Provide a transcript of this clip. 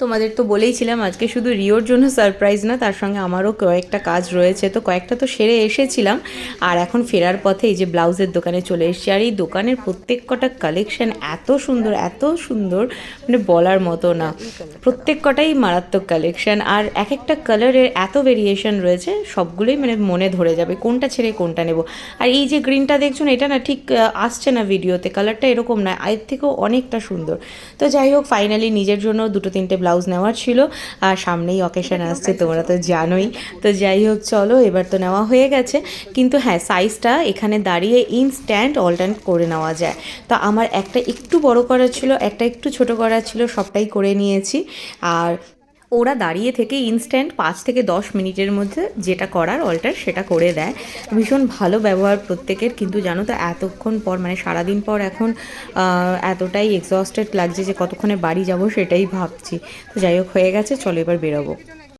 তোমাদের তো বলেইছিলাম আজকে শুধু রিওর জন্য সারপ্রাইজ না, তার সঙ্গে আমারও কয়েকটা কাজ রয়েছে, তো কয়েকটা তো সেরে এসেছিলাম। আর এখন ফেরার পথে এই যে ব্লাউজের দোকানে চলে এসেছি, আর এই দোকানের প্রত্যেক কটা কালেকশন এত সুন্দর এত সুন্দর, মানে বলার মতো না। প্রত্যেক কটাই মারাত্মক কালেকশন, আর এক একটা কালারের এত ভেরিয়েশন রয়েছে, সবগুলোই মানে মনে ধরে যাবে কোনটা ছেড়ে কোনটা নেব। আর এই যে গ্রিনটা দেখছো না, এটা না ঠিক আসছে না ভিডিওতে, কালারটা এরকম না, এর থেকেও অনেকটা সুন্দর। তো যাই হোক, ফাইনালি নিজের জন্য দুটো তিনটে ব্লাউজ নেওয়ার ছিল, আর সামনেই অকেশন আসছে, তোমরা তো জানোই। তো যাই হোক, চলো এবার তো নেওয়া হয়ে গেছে। কিন্তু হ্যাঁ, সাইজটা এখানে দাঁড়িয়ে ইনস্ট্যান্ট অল্টারনেট করে নেওয়া যায়। তো আমার একটা একটু বড় করা ছিল, একটা একটু ছোট করা ছিল, সবটাই করে নিয়েছি। আর ওরা দাঁড়িয়ে থেকে ইনস্ট্যান্ট 5 থেকে 10 মিনিটের মধ্যে যেটা করার অল্টার সেটা করে দেয়। ভীষণ ভালো ব্যবহার প্রত্যেকের। কিন্তু জানো তো, এতক্ষণ পর মানে সারাদিন পর এখন এতটাই এক্সস্টেড লাগছে যে কতক্ষণে বাড়ি যাব সেটাই ভাবছি। তো যাই হোক, হয়ে গেছে, চলো এবার বেরোবো।